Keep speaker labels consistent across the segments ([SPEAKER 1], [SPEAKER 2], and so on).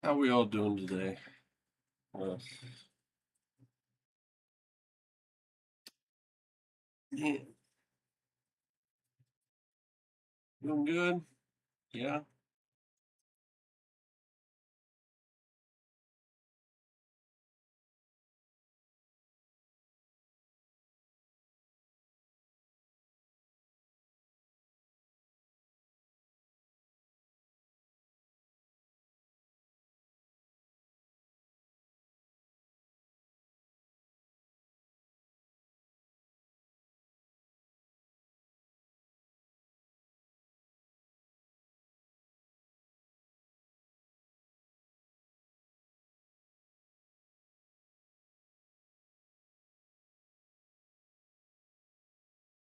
[SPEAKER 1] How we all doing today? Uh, yeah, doing good. Yeah.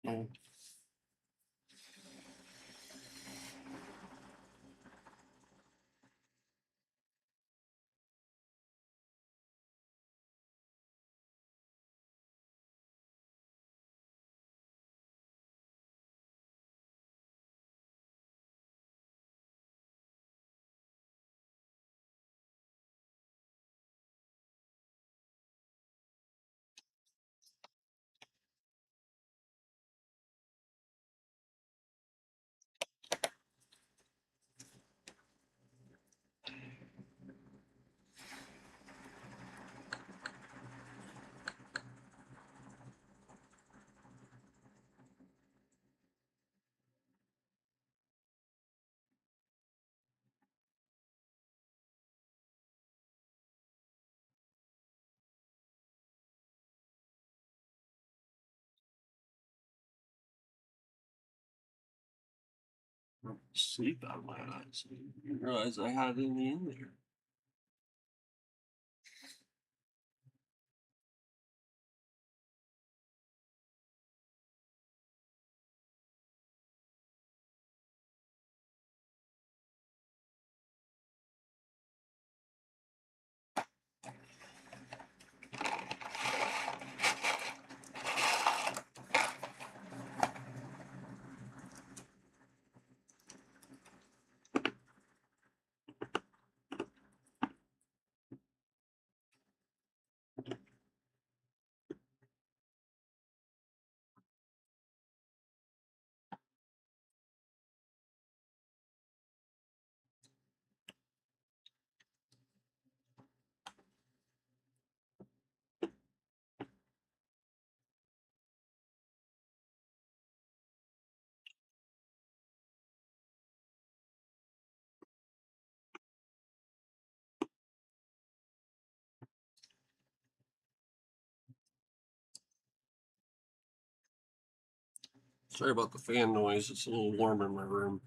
[SPEAKER 1] Mm. Sleep out of my eyes. I didn't realize I had any in there. Sorry about the fan noise. It's a little warm in my room.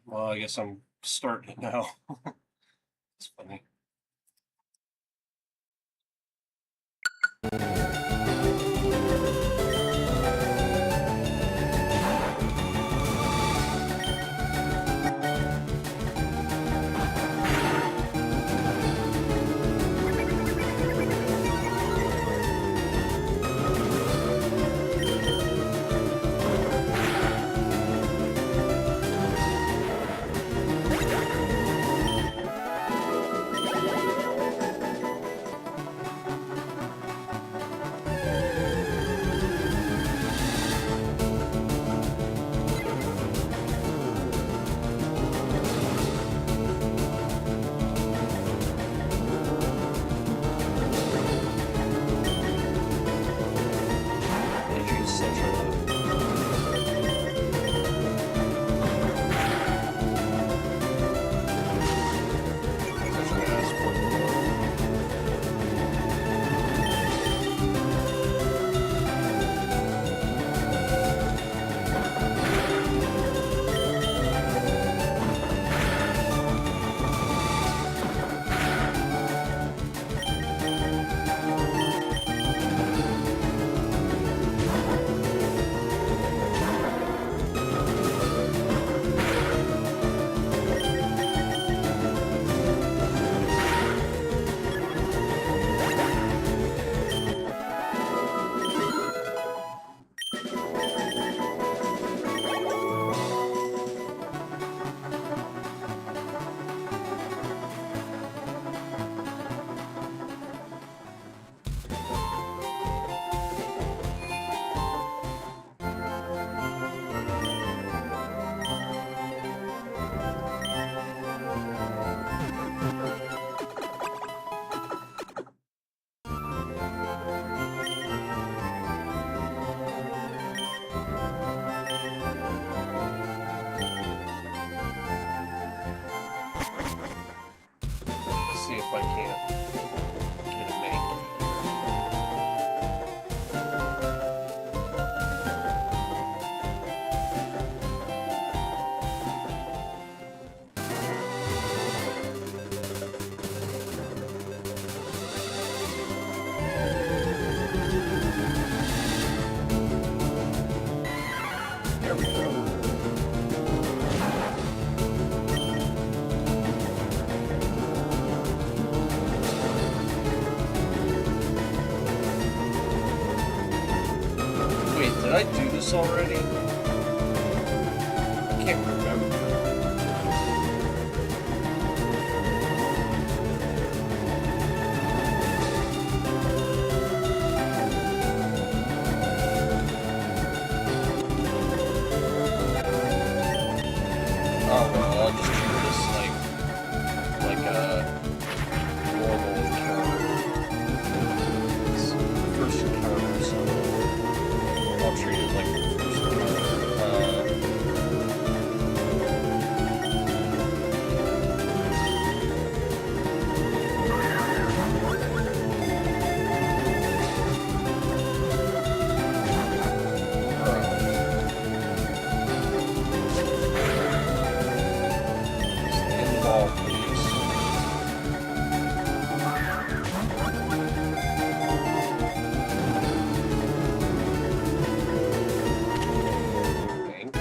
[SPEAKER 1] Well, I guess I'm starting it now. It's funny. There we go. Wait, did I do this already? I can't remember. Oh well, I'll just treat this like a normal encounter. It's the first encounter, so I'll treat it like the first encounter. Stay in the ball, please. Thank you.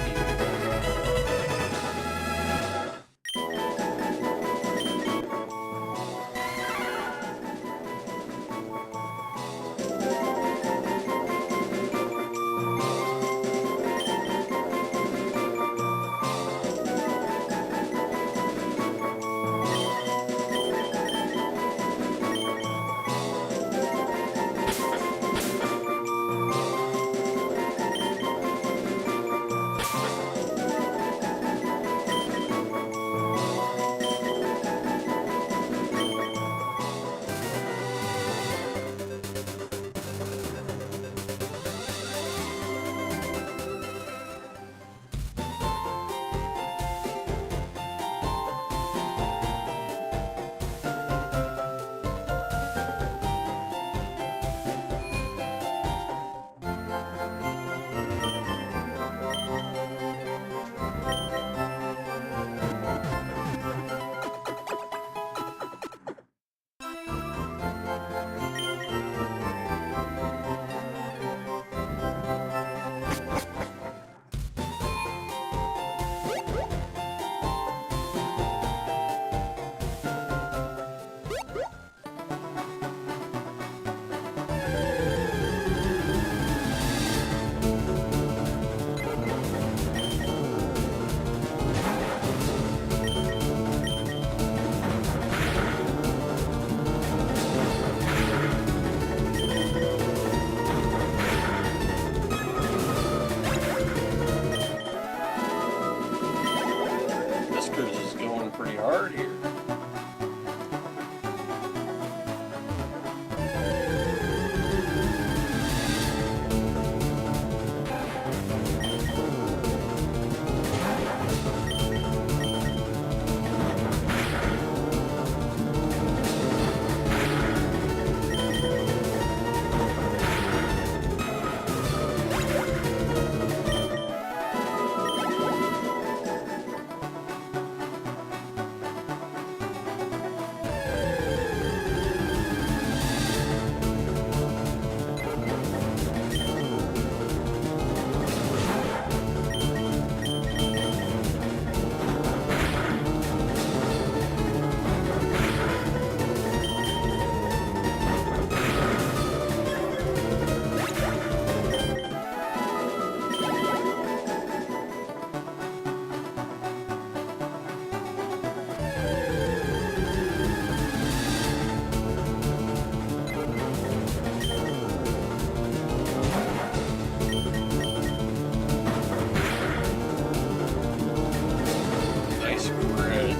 [SPEAKER 1] This cruise is going pretty hard here. Nice grid.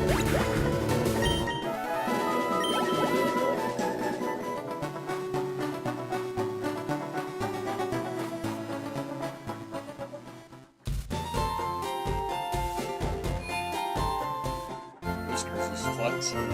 [SPEAKER 1] This cruise is flexing.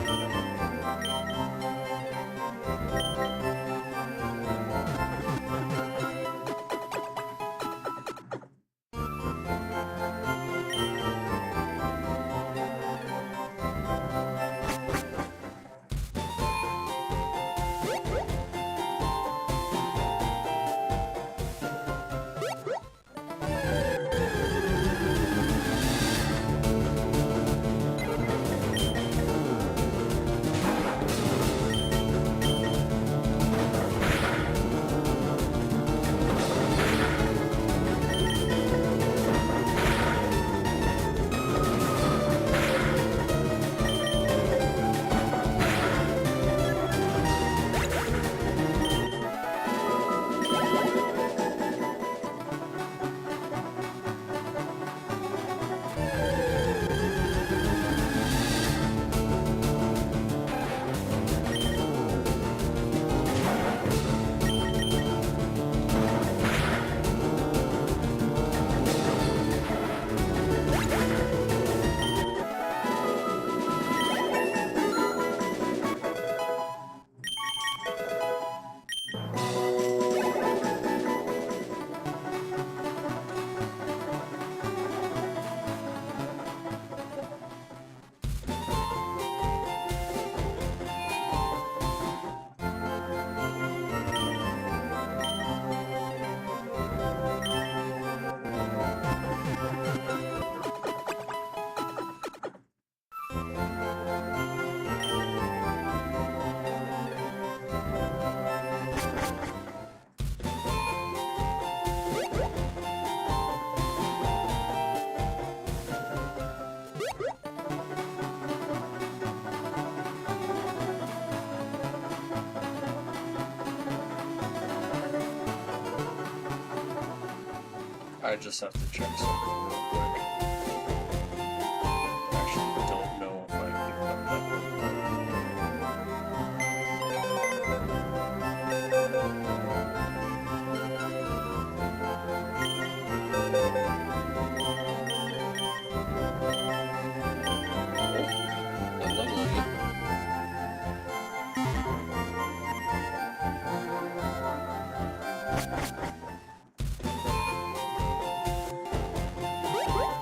[SPEAKER 1] I just have to check something real quick. Actually, don't know if I become that Oh, that level again.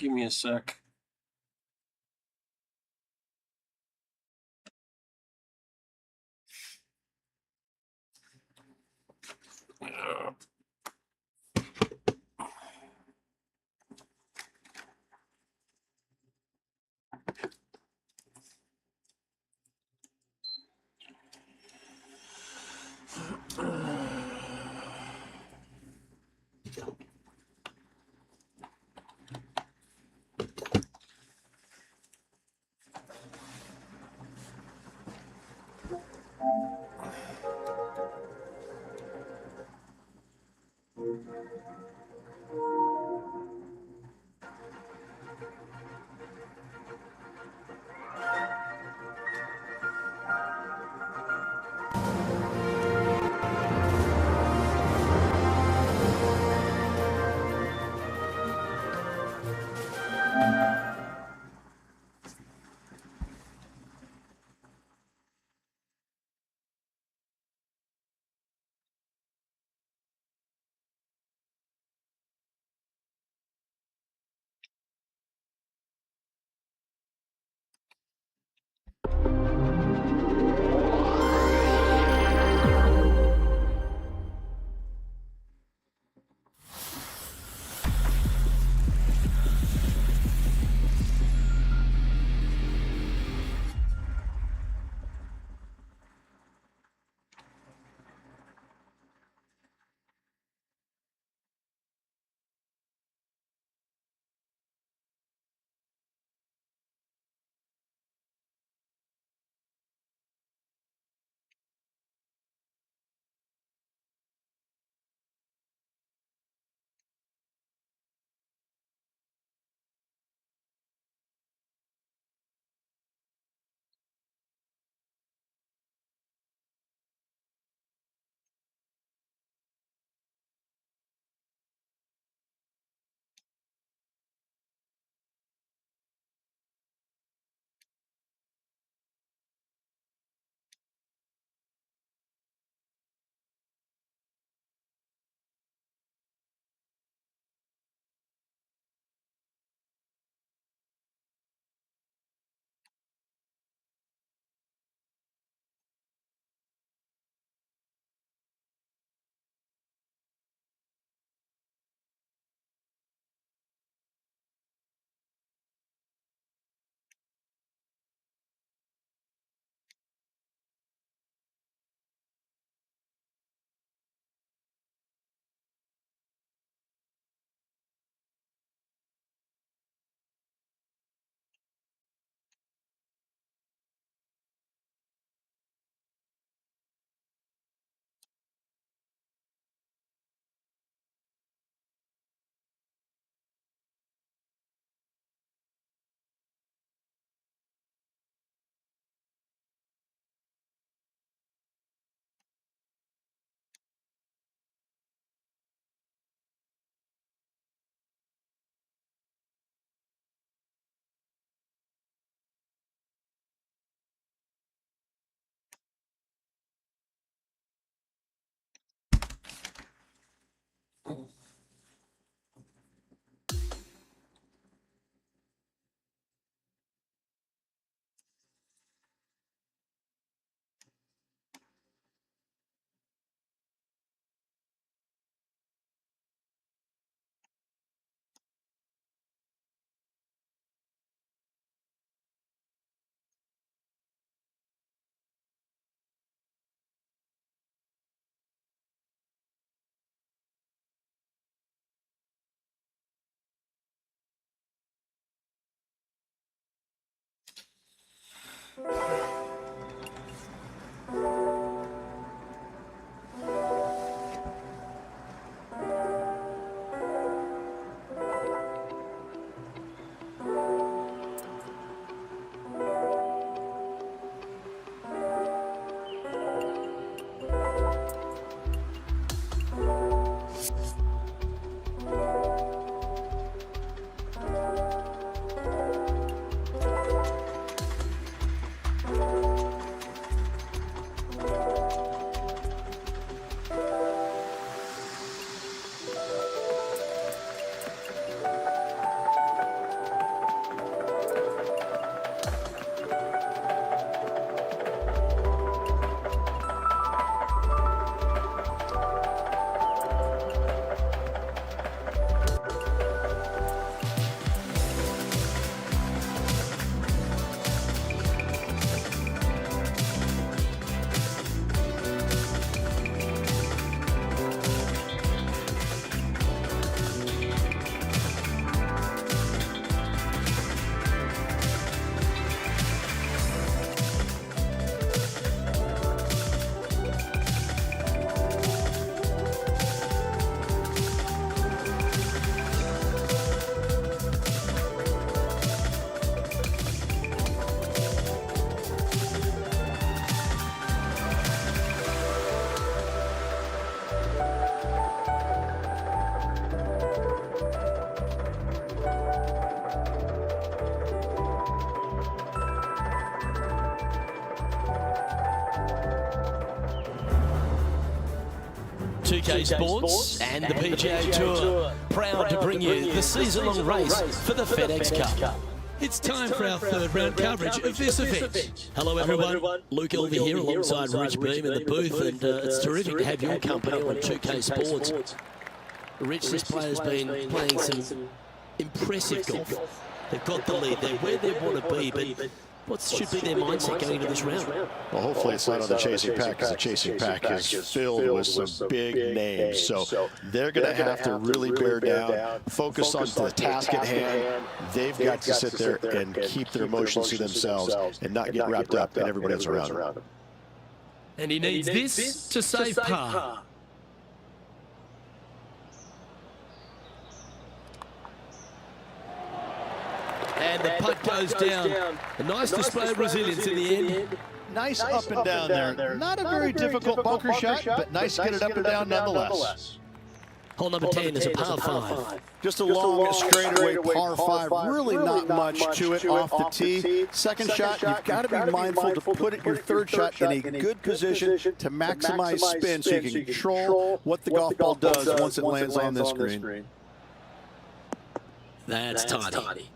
[SPEAKER 1] Give me a sec. Yeah.
[SPEAKER 2] 2K Sports and the PGA Tour, proud to bring you the season-long race for the FedEx Cup.
[SPEAKER 3] It's time for our third round coverage of this event.
[SPEAKER 2] Hello everyone, Luke Elvey here alongside Rich Beam in the booth, and it's terrific to have your company on 2K Sports. Rich, this player's been playing some impressive golf. They've got the lead, they're where they want to be, but what should be their mindset going into this round?
[SPEAKER 4] Well, hopefully it's not on the chasing pack, because the chasing pack is filled with some big names. So they're going to have to really bear down, focus on the task at hand. They've got to sit there and keep their emotions to themselves and not get wrapped up in everybody else around them.
[SPEAKER 3] And he needs this to save par.
[SPEAKER 2] And the putt goes down. A nice display of resilience in the end.
[SPEAKER 4] Nice up and down there. Not a very difficult bunker shot, but nice to get it up and down nonetheless.
[SPEAKER 2] Hole number 10 is a par 5.
[SPEAKER 4] Just a long straightaway par 5. Really not much to it off the tee. Second shot, you've got to be mindful to put your third shot in a good position to maximize spin so you can control what the golf ball does once it lands on this green.
[SPEAKER 2] That's tidy.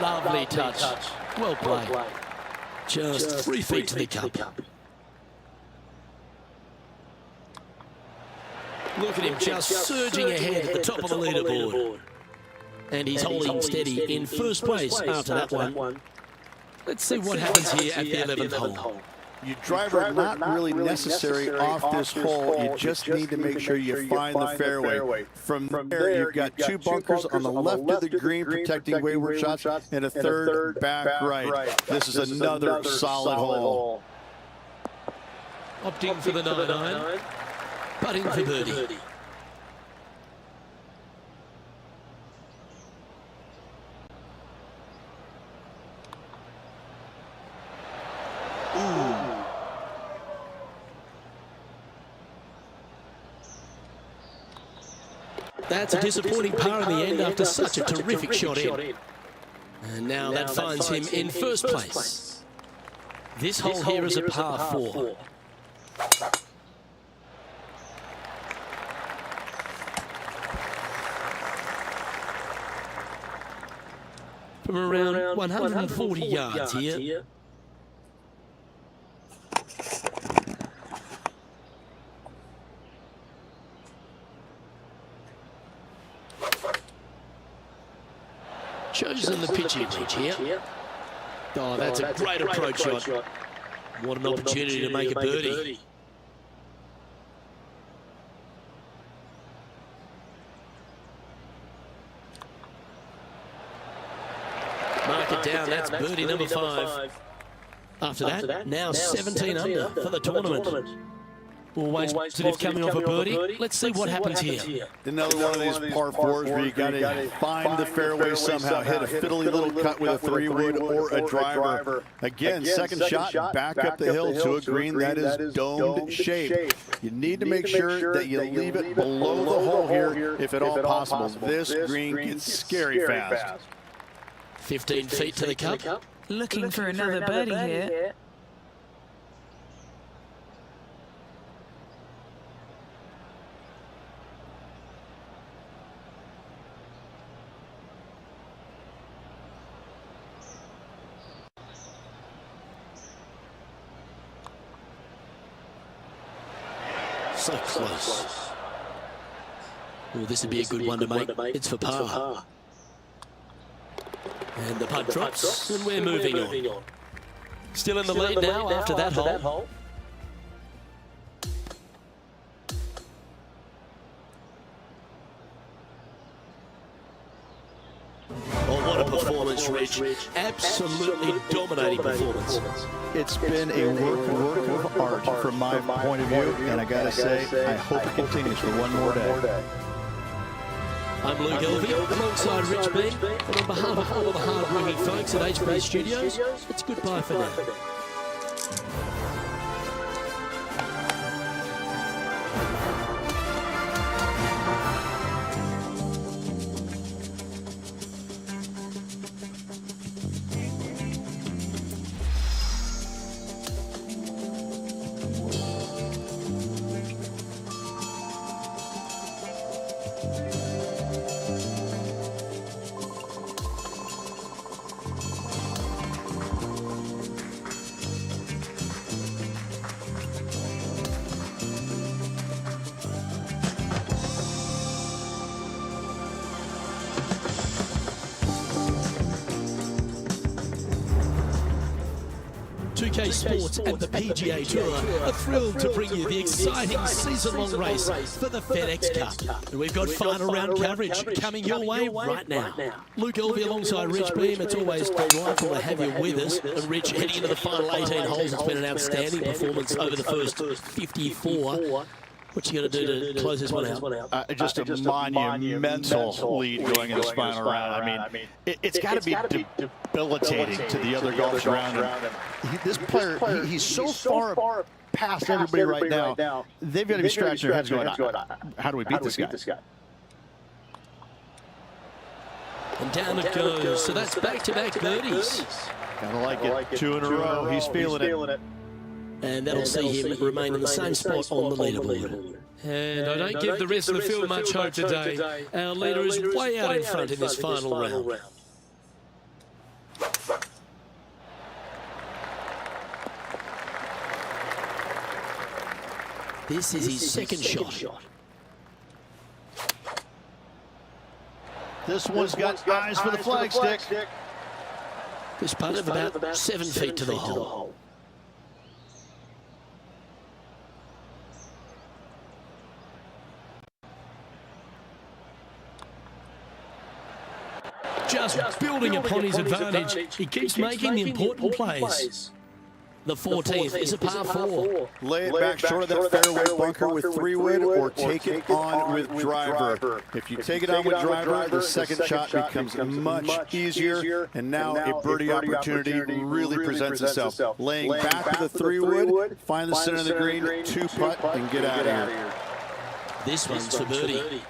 [SPEAKER 2] Lovely touch. Well played. Just 3 feet to the cup. Look at him just surging ahead at the top of the leaderboard. And he's holding steady in first place after that one. Let's see what happens here at the 11th hole.
[SPEAKER 4] Your driver not really necessary off this hole. You just need to make sure you find the fairway. From there, you've got 2 bunkers on the left of the green protecting wayward shots and a third back right. This is another solid hole.
[SPEAKER 2] Opting for the 9-iron, putting for birdie. That's a disappointing par in the end after such a terrific shot in. And now that finds him in first place. This hole here is a par 4. From around 140 yards here. Chosen the pitching pitch here. Oh, that's a great approach shot. What an opportunity to make a birdie. Mark it down, that's birdie number 5. After that, now 17 under for the tournament. Always positive coming off a birdie. Let's see what happens here.
[SPEAKER 4] Another one of these par 4s where you got to find the fairway somehow, hit a fiddly little cut with a 3-wood or a driver. Again, second shot, back up the hill to a green that is domed shape. You need to make sure that you leave it below the hole here if at all possible. This green gets scary fast.
[SPEAKER 2] 15 feet to the cup.
[SPEAKER 5] Looking for another birdie here.
[SPEAKER 2] So close. Well, this would be a good one to make. It's for par. And the putt drops, and we're moving on. Still in the lead now after that hole. Oh, what a performance, Rich. Absolutely dominating performance.
[SPEAKER 4] It's been a work of art from my point of view, and I gotta say, I hope it continues for one more day.
[SPEAKER 2] I'm Luke Elvey, alongside Rich Beam, and on behalf of all the hard-working folks at HB Studios, it's goodbye for now. 2K Sports and the PGA Tour are thrilled to bring you the exciting season-long race for the FedEx Cup. And we've got final round coverage coming your way right now. Luke Elvey alongside Rich Beam. It's always delightful to have you with us. And Rich, heading into the final 18 holes, it's been an outstanding performance over the first 54. What you got to do to close this one out?
[SPEAKER 4] Just a monumental lead going in this final round. I mean, it's got to be debilitating to the other golfers around him. This player, he's so far past everybody right now. They've got to be scratching their heads going, how do we beat this guy?
[SPEAKER 2] And down it goes. So that's back-to-back birdies.
[SPEAKER 4] Gotta like it. 2 in a row. He's feeling it.
[SPEAKER 2] And that'll see him remain in the same spot on the leaderboard.
[SPEAKER 3] And I don't give the rest of the field much hope today. Our leader is way out in front in this final round.
[SPEAKER 2] This is his second shot.
[SPEAKER 4] This one's got eyes for the flagstick.
[SPEAKER 2] This putt of about 7 feet to the hole.
[SPEAKER 3] Just building upon his advantage, he keeps making the important plays.
[SPEAKER 2] The 14th is a par 4.
[SPEAKER 4] Lay it back short of that fairway bunker with 3-wood or take it on with driver. If you take it on with driver, the second shot becomes much easier, and now a birdie opportunity really presents itself. Laying back with a 3-wood, find the center of the green, 2-putt, and get out of here.
[SPEAKER 2] This one's for birdie.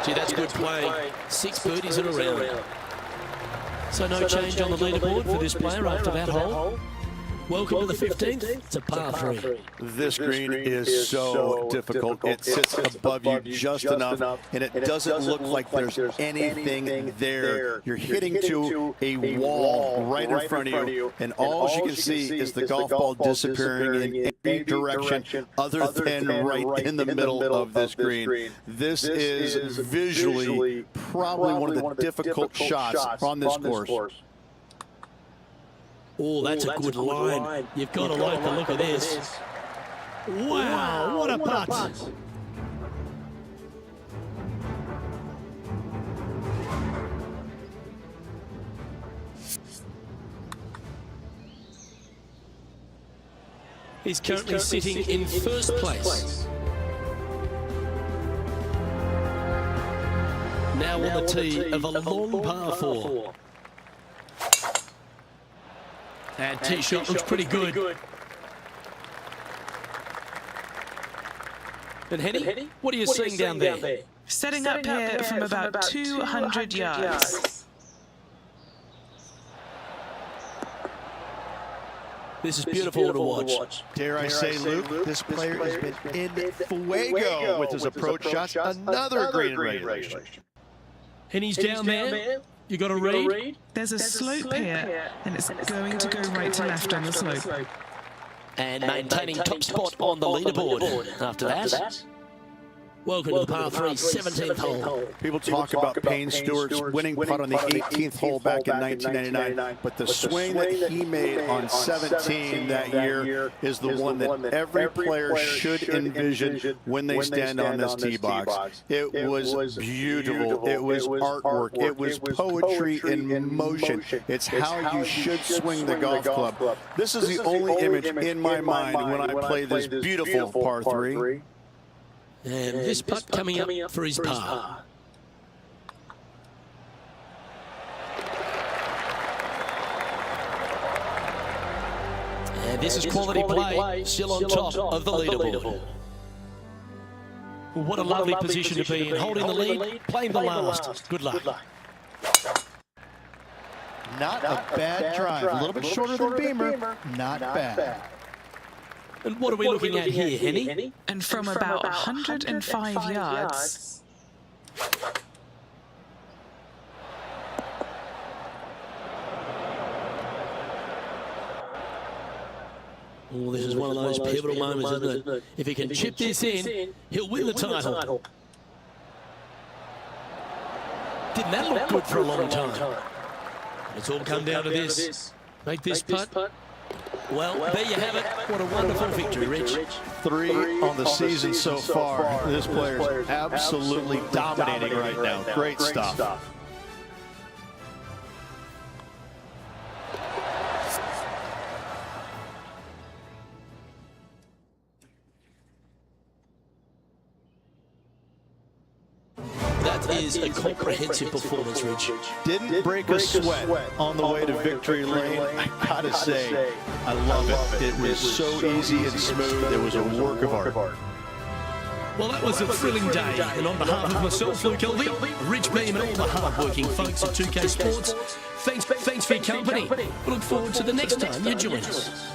[SPEAKER 2] Gee, that's good play. 6 birdies in a round. So no change on the leaderboard for this player after that hole. Welcome to the 15th. It's a par 3.
[SPEAKER 4] This green is so difficult. It sits above you just enough, and it doesn't look like there's anything there. You're hitting to a wall right in front of you, and all you can see is the golf ball disappearing in any direction other than right in the middle of this green. This is visually probably one of the difficult shots on this course.
[SPEAKER 2] Oh, that's a good line. You've got to like the look of this. Wow, what a putt.
[SPEAKER 3] He's currently sitting in first place.
[SPEAKER 2] Now on the tee of a long par 4.
[SPEAKER 3] And tee shot looks pretty good.
[SPEAKER 2] And Henny, what are you seeing down there?
[SPEAKER 5] Setting up here from about 200 yards.
[SPEAKER 2] This is beautiful to watch.
[SPEAKER 4] Dare I say, Luke, this player has been in fuego with his approach shots. Another green in regulation.
[SPEAKER 3] Henny's down there. You got to read.
[SPEAKER 5] There's a slope here, and it's going to go right to left on the slope.
[SPEAKER 2] And maintaining top spot on the leaderboard after that. Welcome to the par 3 17th hole.
[SPEAKER 4] People talk about Payne Stewart's winning putt on the 18th hole back in 1999, but the swing that he made on 17 that year is the one that every player should envision when they stand on this tee box. It was beautiful. It was artwork. It was poetry in motion. It's how you should swing the golf club. This is the only image in my mind when I play this beautiful par 3.
[SPEAKER 2] And this putt coming up for his par. And this is quality play, still on top of the leaderboard.
[SPEAKER 3] What a lovely position to be in, holding the lead, playing the last. Good luck.
[SPEAKER 4] Not a bad drive. A little bit shorter than Beamer. Not bad.
[SPEAKER 3] And what are we looking at here, Henny?
[SPEAKER 5] And from about 105 yards.
[SPEAKER 2] Oh, this is one of those pivotal moments, isn't it? If he can chip this in, he'll win the title. Didn't that look good for a long time? It's all come down to this. Make this putt. Well, there you have it. What a wonderful victory, Rich.
[SPEAKER 4] 3 on the season so far. This player's absolutely dominating right now. Great stuff.
[SPEAKER 2] That is a comprehensive performance, Rich.
[SPEAKER 4] Didn't break a sweat on the way to victory lane. I gotta say, I love it. It was so easy and smooth. It was a work of art.
[SPEAKER 3] Well, that was a thrilling day. And on behalf of myself, Luke Elvey, Rich Beam, and all the hard-working folks at 2K Sports, thanks for your company. We look forward to the next time you join us.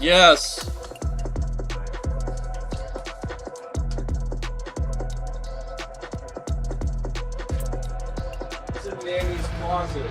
[SPEAKER 1] Yes! It's in Danny's closet.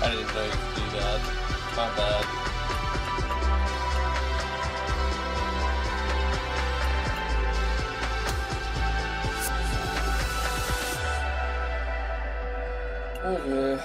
[SPEAKER 1] I didn't know you could do that. My bad. Okay.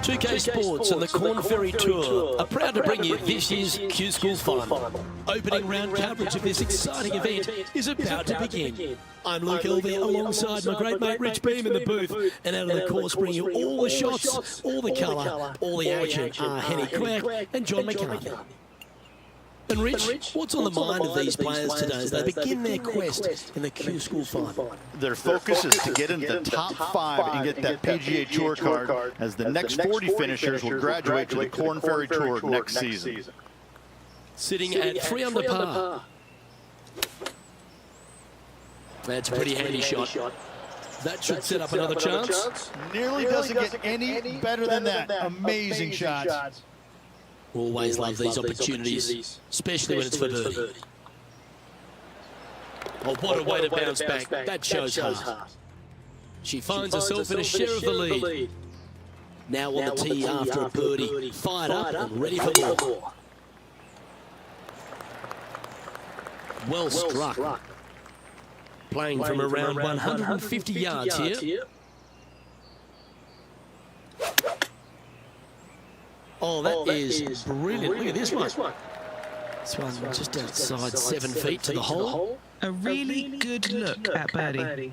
[SPEAKER 2] 2K Sports and the Corn Ferry Tour are proud to bring you this year's Q School Final. Opening round coverage of this exciting event is about to begin. I'm Luke Elvey alongside my great mate Rich Beam in the booth, and out of the course bring you all the shots, all the colour, all the action are Henny Quack and John McCarthy. And Rich, what's on the mind of these players today as they begin their quest in the Q School Final?
[SPEAKER 4] Their focus is to get into the top 5 and get that PGA Tour card, as the next 40 finishers will graduate to the Corn Ferry Tour next season.
[SPEAKER 2] Sitting at 3 under par. That's a pretty handy shot. That should set up another chance.
[SPEAKER 4] Nearly doesn't get any better than that. Amazing shots.
[SPEAKER 2] Always love these opportunities, especially when it's for birdie. Oh, what a way to bounce back. That shows heart. She finds herself in a share of the lead. Now on the tee after a birdie, fired up and ready for more. Well struck. Playing from around 150 yards here. Oh, that is brilliant. Look at this one. This one just outside 7 feet to the hole.
[SPEAKER 5] A really good look at birdie.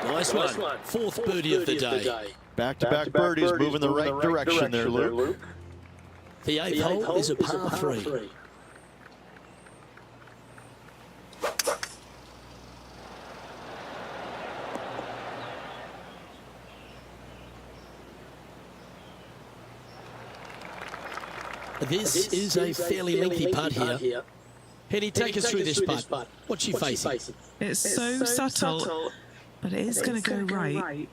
[SPEAKER 2] Nice one. Fourth birdie of the day.
[SPEAKER 4] Back-to-back birdies moving the right direction there, Luke.
[SPEAKER 2] The eighth hole is a par 3. This is a fairly lengthy putt here. Henny, take us through this putt. What's she facing?
[SPEAKER 5] It's so subtle, but it is going to go right.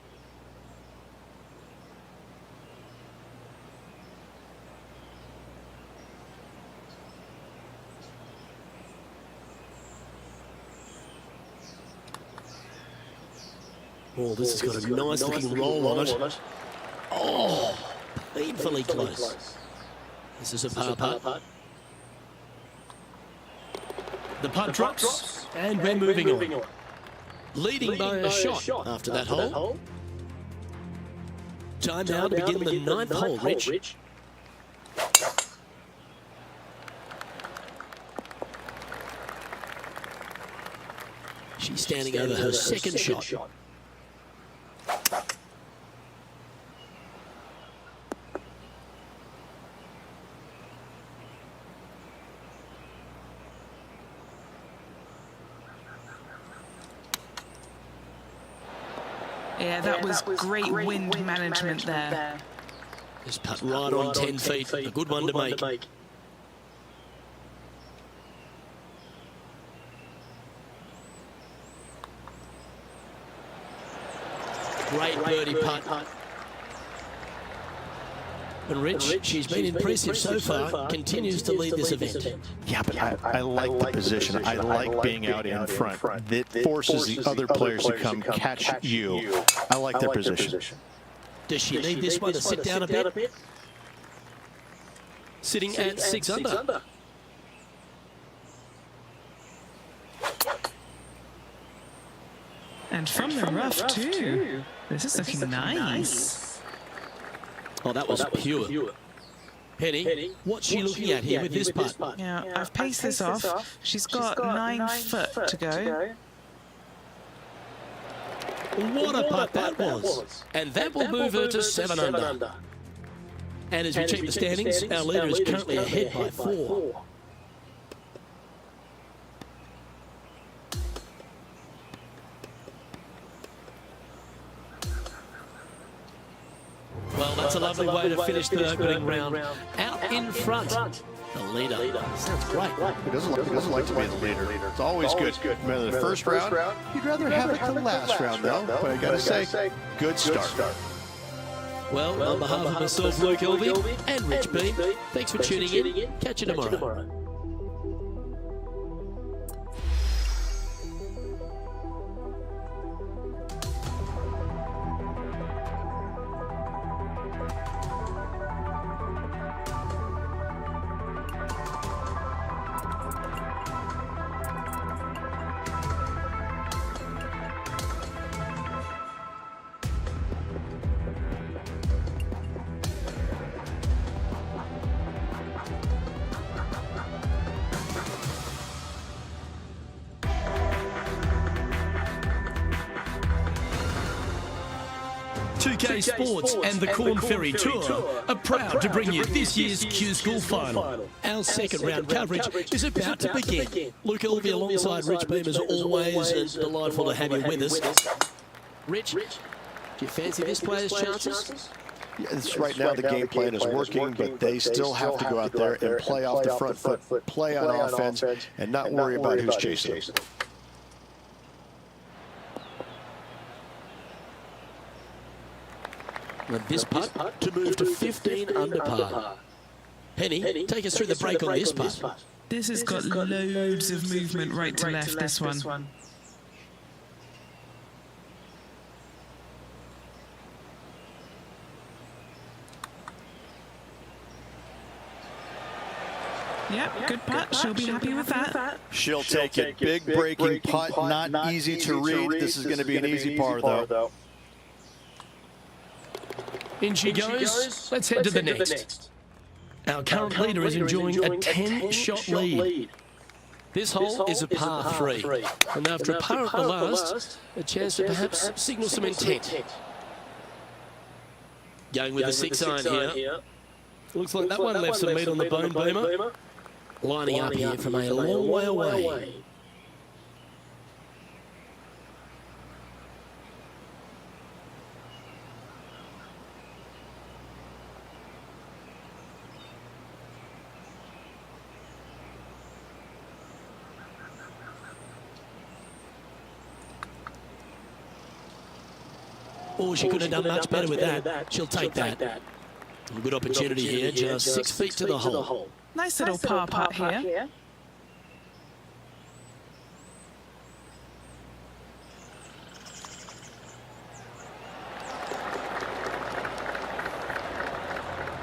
[SPEAKER 2] Oh, this has got a nice looking roll on it. Oh, painfully close. This is a par putt.
[SPEAKER 3] The putt drops, and we're moving on.
[SPEAKER 2] Leading by a shot after that hole. Time now to begin the ninth hole, Rich. She's standing over her second shot.
[SPEAKER 5] Yeah, that was great wind management there.
[SPEAKER 2] This putt right on 10 feet. A good one to make. Great birdie putt. And Rich, she's been impressive so far, continues to lead this event.
[SPEAKER 4] Yeah, but I like the position. I like being out in front. That forces the other players to come catch you. I like that position.
[SPEAKER 2] Does she need this one to sit down a bit? Sitting at 6 under.
[SPEAKER 5] And from the rough too. This is looking nice.
[SPEAKER 2] Oh, that was pure. Penny, what's she looking at here with this putt?
[SPEAKER 5] Yeah, I've paced this off. She's got 9 foot to go.
[SPEAKER 2] What a putt that was. And that will move her to 7 under. And as we check the standings, our leader is currently ahead by 4. Well, that's a lovely way to finish the opening round. Out in front, the leader. Sounds great.
[SPEAKER 4] Who doesn't like to be the leader? It's always good. Remember the first round? You'd rather have it the last round, though. But I gotta say, good start.
[SPEAKER 2] Well, on behalf of myself, Luke Elvey, and Rich Beam, thanks for tuning in. Catch you tomorrow.
[SPEAKER 3] UK Sports and the Corn Ferry Tour are proud to bring you this year's Q School Final.
[SPEAKER 2] Our second round coverage is about to begin. Luke Elvey alongside Rich Beam as always, and delightful to have you with us. Rich, do you fancy this player's chances?
[SPEAKER 4] Yes, right now the game plan is working, but they still have to go out there and play off the front foot, play on offense, and not worry about who's chasing them.
[SPEAKER 2] And this putt to move to 15 under par. Penny, take us through the break on this putt.
[SPEAKER 5] This has got loads of movement right to left, this one. Yep, good putt. She'll be happy with that.
[SPEAKER 4] She'll take it. Big breaking putt, not easy to read. This is going to be an easy par, though.
[SPEAKER 3] In she goes. Let's head to the next. Our current leader is enjoying a 10-shot lead.
[SPEAKER 2] This hole is a par 3. And after a par at the last, a chance to perhaps signal some intent. Going with a 6-iron here. Looks like that one left some meat on the bone, Beamer. Lining up here from a long way away. Oh, she couldn't have done much better with that. She'll take that. A good opportunity here, just 6 feet to the hole.
[SPEAKER 5] Nice little par putt here.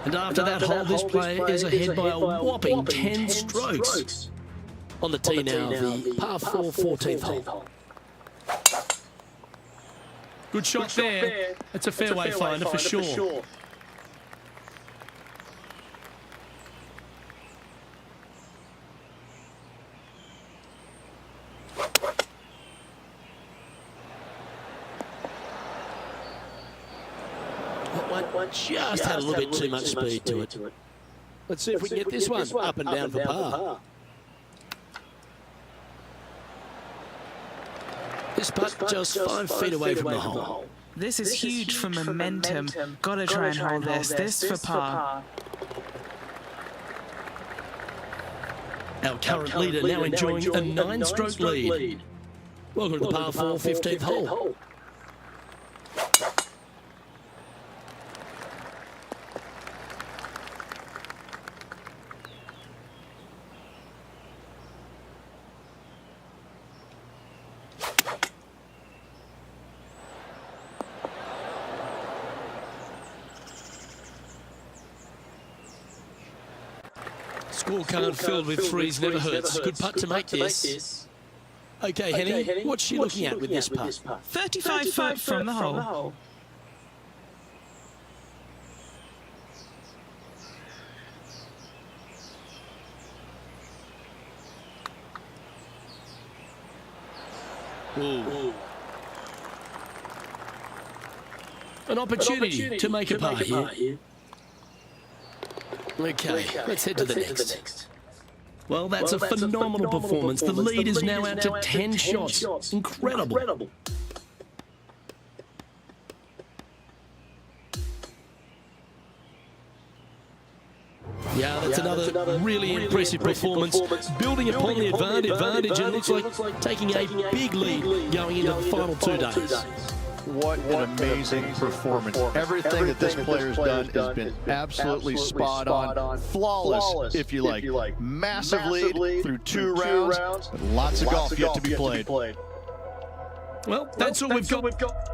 [SPEAKER 2] And after that hole, this player is ahead by a whopping 10 strokes. On the tee now, the par 4 14th hole.
[SPEAKER 3] Good shot there. It's a fairway finder for sure.
[SPEAKER 2] One just had a little bit too much speed to it. Let's see if we can get this one up and down for par. This putt just 5 feet away from the hole.
[SPEAKER 5] This is huge for momentum. Gotta try and hold this. This for par.
[SPEAKER 2] Our current leader now enjoying a 9-stroke lead. Welcome to the par 4 15th hole. Scorecard filled with threes never hurts. Good putt to make this. Okay, Henny, what's she looking at with this putt?
[SPEAKER 5] 35 foot from the hole.
[SPEAKER 2] Ooh. An opportunity to make a par here. Okay, let's head to the next. Well, that's a phenomenal performance. The lead is now out to 10 shots. Incredible. Yeah, that's another really impressive performance. Building upon the advantage, and it looks like taking a big lead going into the final 2 days.
[SPEAKER 4] What an amazing performance. Everything that this player's done has been absolutely spot on. Flawless, if you like. Massive lead through 2 rounds. But lots of golf yet to be played.
[SPEAKER 3] Well, that's all we've got.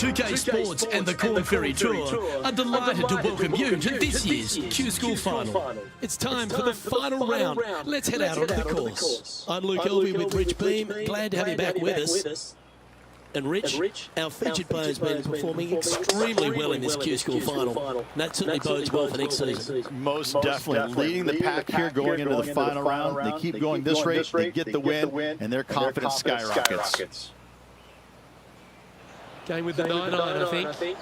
[SPEAKER 3] 2K Sports and the Corn Ferry Tour are delighted to welcome you to this year's Q School Final. It's time for the final round. Let's head out onto the course. I'm Luke Elvey with Rich Beam. Glad to have you back with us. And Rich, our featured player has been performing extremely well in this Q School Final. And that certainly bodes well for next season.
[SPEAKER 4] Most definitely. Leading the pack here going into the final round. They keep going this rate, they get the win, and their confidence skyrockets.
[SPEAKER 3] Going with the 9-iron, I think.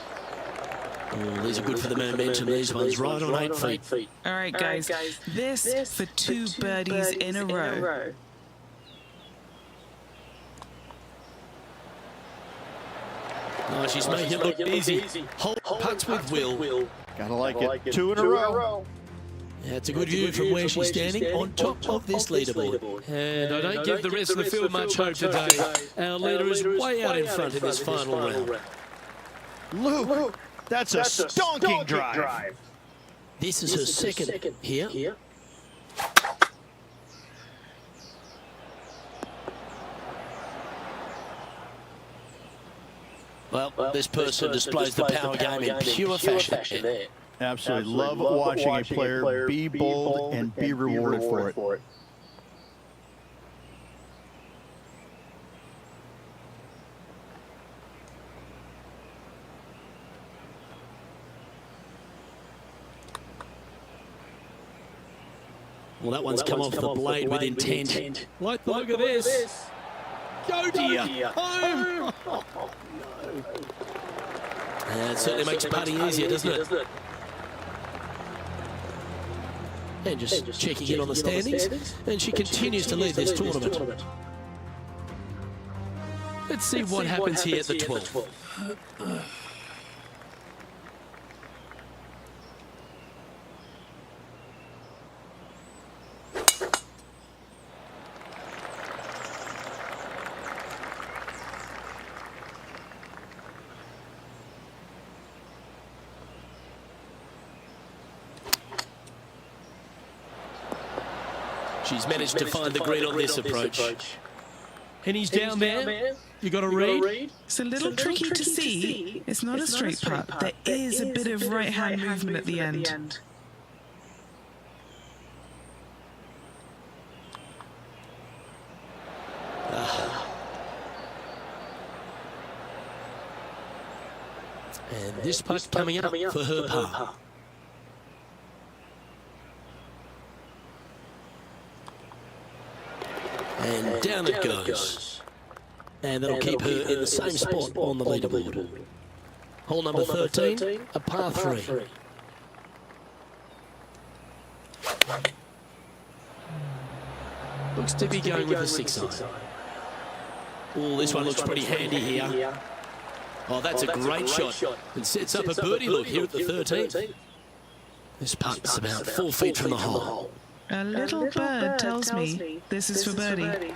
[SPEAKER 2] Oh, these are good for the momentum. These ones right on 8 feet.
[SPEAKER 5] All right, guys. This for 2 birdies in a row.
[SPEAKER 2] Oh, she's making it look easy. Hold putts with will.
[SPEAKER 4] Gotta like it. 2 in a row.
[SPEAKER 2] Yeah, it's a good view from where she's standing on top of this leaderboard.
[SPEAKER 3] And I don't give the rest of the field much hope today. Our leader is way out in front in this final round.
[SPEAKER 4] Luke, that's a stonking drive.
[SPEAKER 2] This is her second here. Well, this person displays the power game in pure fashion.
[SPEAKER 4] Absolutely. Love watching a player be bold and be rewarded for it.
[SPEAKER 2] Well, that one's come off the blade with intent. Like the look of this. Go to your home. Oh, no. It certainly makes putting easier, doesn't it? And just checking in on the standings. And she continues to lead this tournament. Let's see what happens here at the 12th. She's managed to find the green on this approach.
[SPEAKER 3] And he's down there. You got to read.
[SPEAKER 5] It's a little tricky to see. It's not a straight putt. There is a bit of right-hand movement at the end.
[SPEAKER 2] And this putt coming up for her par. And down it goes. And that'll keep her in the same spot on the leaderboard. Hole number 13, a par 3. Looks to be going with a 6-iron. Oh, this one looks pretty handy here. Oh, that's a great shot. And sets up a birdie look here at the 13th. This putt's about 4 feet from the hole.
[SPEAKER 5] A little bird tells me this is for birdie.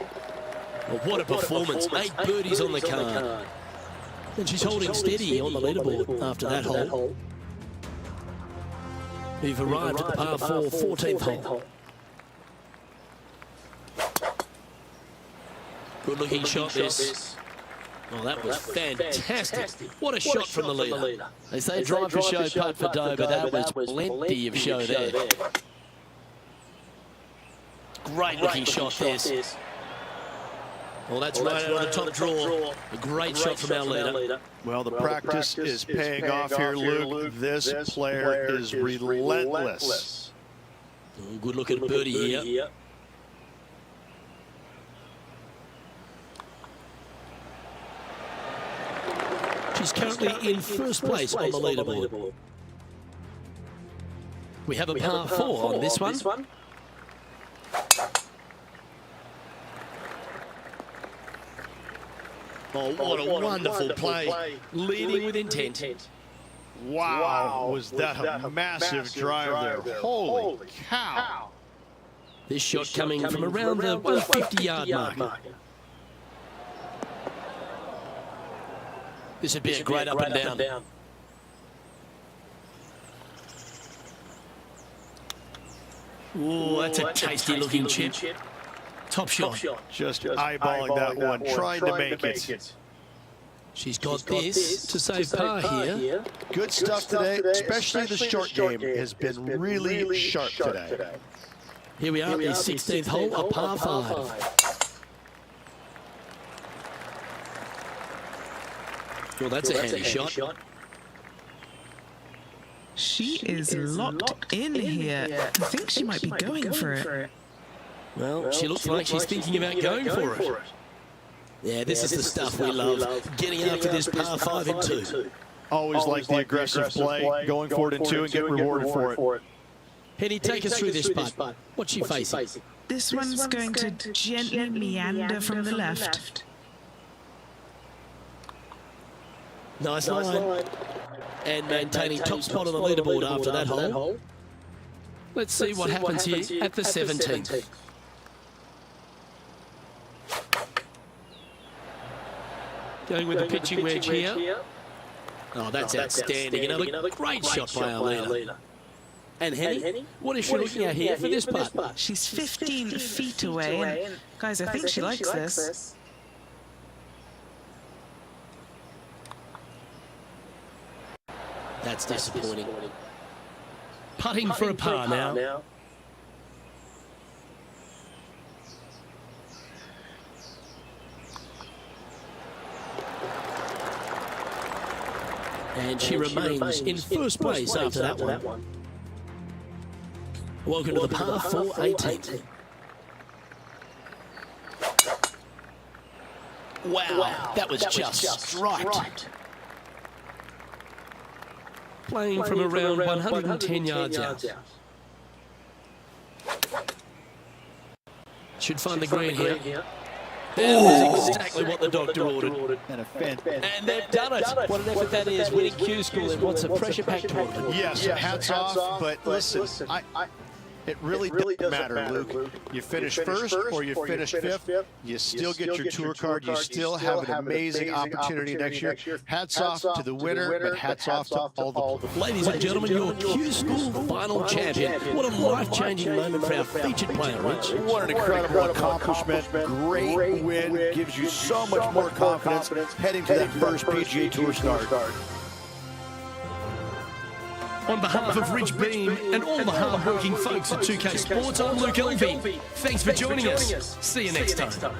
[SPEAKER 2] Well, what a performance. 8 birdies on the card. And she's holding steady on the leaderboard after that hole. We've arrived at the par 4, 14th hole. Good looking shot this. Oh, that was fantastic. What a shot from the leader. They say drive for show, putt for dough, but that was plenty of show there. Great looking shot this. Well, that's right out of the top draw. A great shot from our leader.
[SPEAKER 4] Well, the practice is paying off here, Luke. This player is relentless.
[SPEAKER 2] Oh, good look at birdie here. She's currently in first place on the leaderboard. We have a par 4 on this one. Oh, what a wonderful play. Leading with intent.
[SPEAKER 4] Wow, was that a massive drive there. Holy cow.
[SPEAKER 2] This shot coming from around the 150-yard mark. This would be a great up and down. Ooh, that's a tasty-looking chip. Top shot.
[SPEAKER 4] Just eyeballing that one, trying to make it.
[SPEAKER 2] She's got this to save par here.
[SPEAKER 4] Good stuff today, especially the short game has been really sharp today.
[SPEAKER 2] Here we are at the 16th hole, a par 5. Well, that's a handy shot.
[SPEAKER 5] She is locked in here. I think she might be going for it.
[SPEAKER 2] Well, she looks like she's thinking about going for it. Yeah, this is the stuff we love. Getting after this par 5 in 2.
[SPEAKER 4] Always like the aggressive play, going for it in 2 and get rewarded for it.
[SPEAKER 2] Penny, take us through this putt. What's she facing?
[SPEAKER 5] This one's going to gently meander from the left.
[SPEAKER 2] Nice line. And maintaining top spot on the leaderboard after that hole. Let's see what happens here at the 17th. Going with the pitching wedge here. Oh, that's outstanding. Another great shot by our leader. And Henny, what is she looking at here for this putt?
[SPEAKER 5] She's 15 feet away. And guys, I think she likes this.
[SPEAKER 2] That's disappointing. Putting for a par now. And she remains in first place after that one. Welcome to the par 4 18. Wow, that was just striped.
[SPEAKER 3] Playing from around 110 yards out.
[SPEAKER 2] Should find the green here. That was exactly what the doctor ordered.
[SPEAKER 4] And a fence.
[SPEAKER 2] And they've done it. What an effort that is, winning Q School in what's a pressure-packed tournament.
[SPEAKER 4] Yes, hats off, but listen, it really doesn't matter, Luke. You finish first or you finish fifth, you still get your tour card. You still have an amazing opportunity next year. Hats off to the winner, but hats off to all the players.
[SPEAKER 2] Ladies and gentlemen, your Q School final champion. What a life-changing moment for our featured player, Rich.
[SPEAKER 4] What an incredible accomplishment. Great win. Gives you so much more confidence heading to that first PGA Tour start.
[SPEAKER 3] On behalf of Rich Beam and all the hard-working folks at 2K Sports, I'm Luke Elvey. Thanks for joining us. See you next time.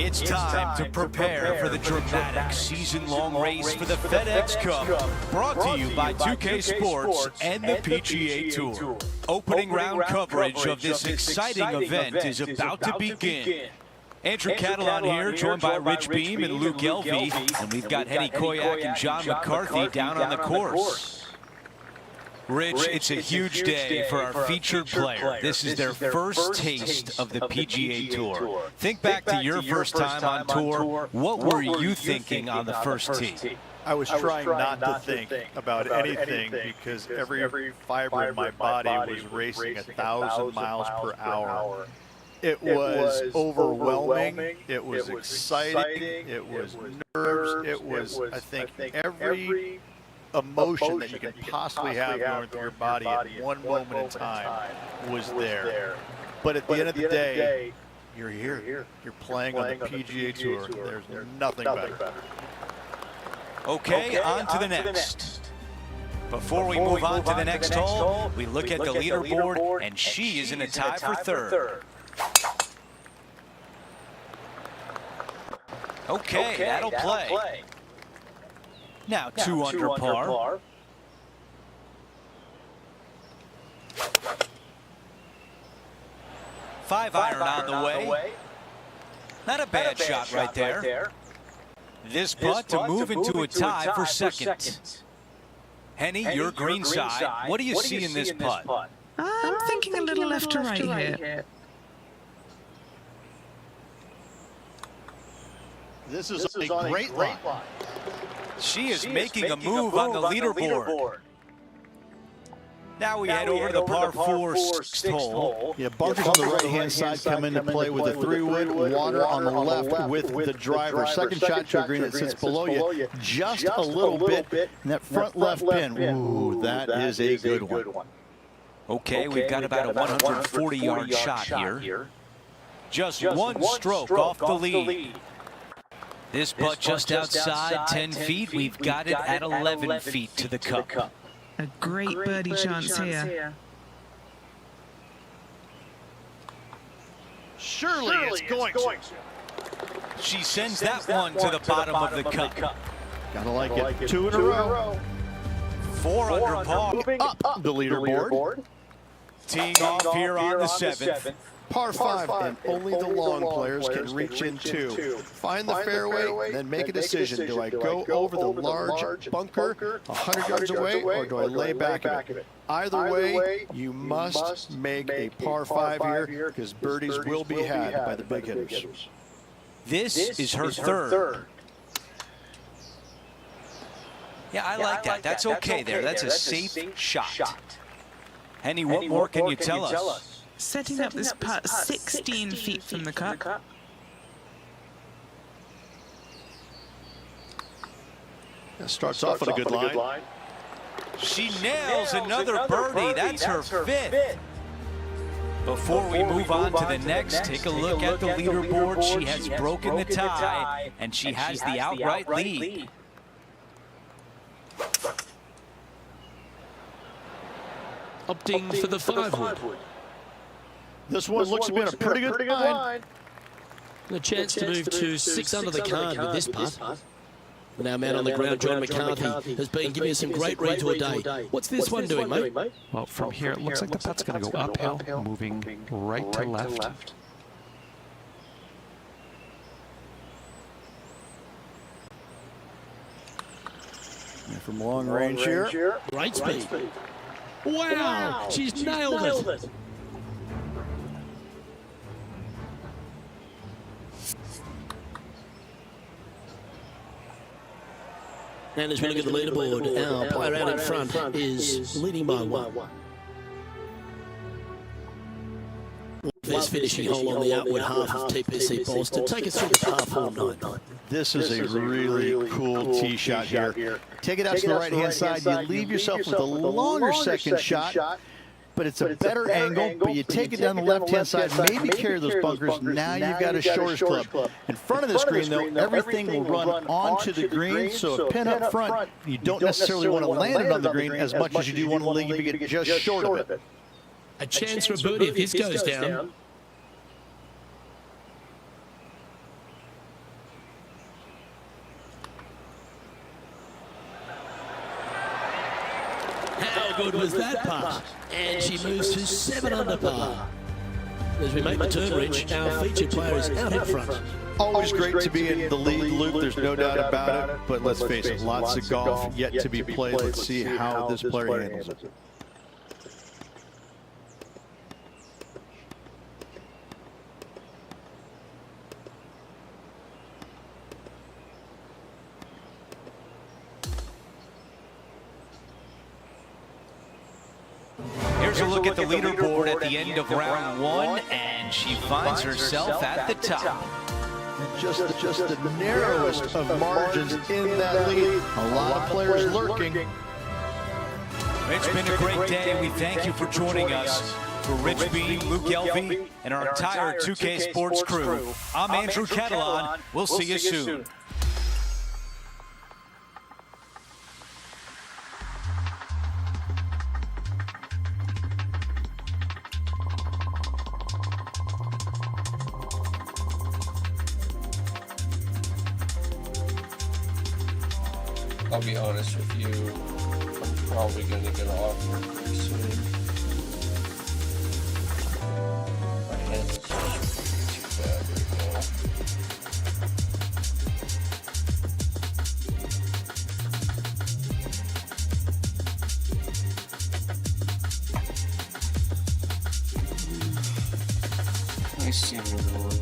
[SPEAKER 6] It's time to prepare for the dramatic season-long race for the FedEx Cup, brought to you by 2K Sports and the PGA Tour. Opening round coverage of this exciting event is about to begin. Andrew Catalan here, joined by Rich Beam and Luke Elvey, and we've got Henny Koyak and John McCarthy down on the course. Rich, it's a huge day for our featured player. This is their first taste of the PGA Tour. Think back to your first time on tour. What were you thinking on the first tee?
[SPEAKER 4] I was trying not to think about anything because every fiber in my body was racing 1,000 miles per hour. It was overwhelming. It was exciting. It was nerves. It was, I think, every emotion that you can possibly have going through your body at one moment in time was there. But at the end of the day, you're here. You're playing on the PGA Tour. There's nothing better.
[SPEAKER 6] Okay, on to the next. Before we move on to the next hole, we look at the leaderboard, and she is in a tie for third. Okay, that'll play. Now 2 under par. Five iron on the way. Not a bad shot right there. This putt to move into a tie for second. Henny, your green side. What do you see in this putt?
[SPEAKER 5] I'm thinking a little left to right here.
[SPEAKER 4] This is a great line.
[SPEAKER 6] She is making a move on the leaderboard. Now we head over to the par 4 sixth hole.
[SPEAKER 4] Yeah, bunkers on the right-hand side come into play with a 3-wood, water on the left with the driver. Second shot to a green that sits below you just a little bit. And that front left pin, ooh, that is a good one.
[SPEAKER 6] Okay, we've got about a 140-yard shot here. Just one stroke off the lead. This putt just outside 10 feet. We've got it at 11 feet to the cup.
[SPEAKER 5] A great birdie chance here.
[SPEAKER 4] Surely it's going to.
[SPEAKER 6] She sends that one to the bottom of the cup.
[SPEAKER 4] Gotta like it. 2 in a row.
[SPEAKER 6] 4 under par.
[SPEAKER 4] Up the leaderboard.
[SPEAKER 6] Teeing off here on the 7th.
[SPEAKER 4] Par 5, and only the long players can reach into. Find the fairway, then make a decision. Do I go over the large bunker 100 yards away, or do I lay back of it? Either way, you must make a par 5 here, because birdies will be had by the big hitters.
[SPEAKER 6] This is her third. Yeah, I like that. That's okay there. That's a safe shot. Henny, what more can you tell us?
[SPEAKER 5] Setting up this putt 16 feet from the cup.
[SPEAKER 4] Starts off with a good line.
[SPEAKER 6] She nails another birdie. That's her 5th. Before we move on to the next, take a look at the leaderboard. She has broken the tie, and she has the outright lead.
[SPEAKER 3] Opting for the 5-wood.
[SPEAKER 4] This one looks to be a pretty good line.
[SPEAKER 3] A chance to move to 6 under the card with this putt. And our man on the ground, John McCarthy, has been giving us some great read to a day. What's this one doing, mate?
[SPEAKER 7] Well, from here, it looks like the putt's going to go uphill, moving right to left.
[SPEAKER 4] From long range here.
[SPEAKER 3] Great speed. Wow, she's nailed it. And as we look at the leaderboard, our player out in front is leading by 1. This finishing hole on the outward half of TPC Bolster. Take us through the par 4 9.
[SPEAKER 4] This is a really cool tee shot here. Take it out to the right-hand side. You leave yourself with a longer second shot, but it's a better angle, but you take it down the left-hand side, maybe carry those bunkers. Now you've got a shortest club. In front of this green, though, everything will run onto the green, so a pin up front, you don't necessarily want to land it on the green as much as you do want to leave it just short of it.
[SPEAKER 3] A chance for a birdie if this goes down.
[SPEAKER 2] good was that putt? And she moves to 7 under par. As we make the turn, Rich, our featured player is out in front.
[SPEAKER 4] Always great to be in the lead, Luke. There's no doubt about it. But let's face it, lots of golf yet to be played. Let's see how this player handles it.
[SPEAKER 6] Here's a look at the leaderboard at the end of round 1, and she finds herself at the top.
[SPEAKER 4] Just the narrowest of margins in that lead. A lot of players lurking.
[SPEAKER 6] It's been a great day. We thank you for joining us. For Rich Beam, Luke Elvey, and our entire 2K Sports crew, I'm Andrew Catalan. We'll see you soon.
[SPEAKER 1] I'll be honest with you, I'm probably going to get off here pretty soon. My head is just too bad right now. Nice seeing everyone.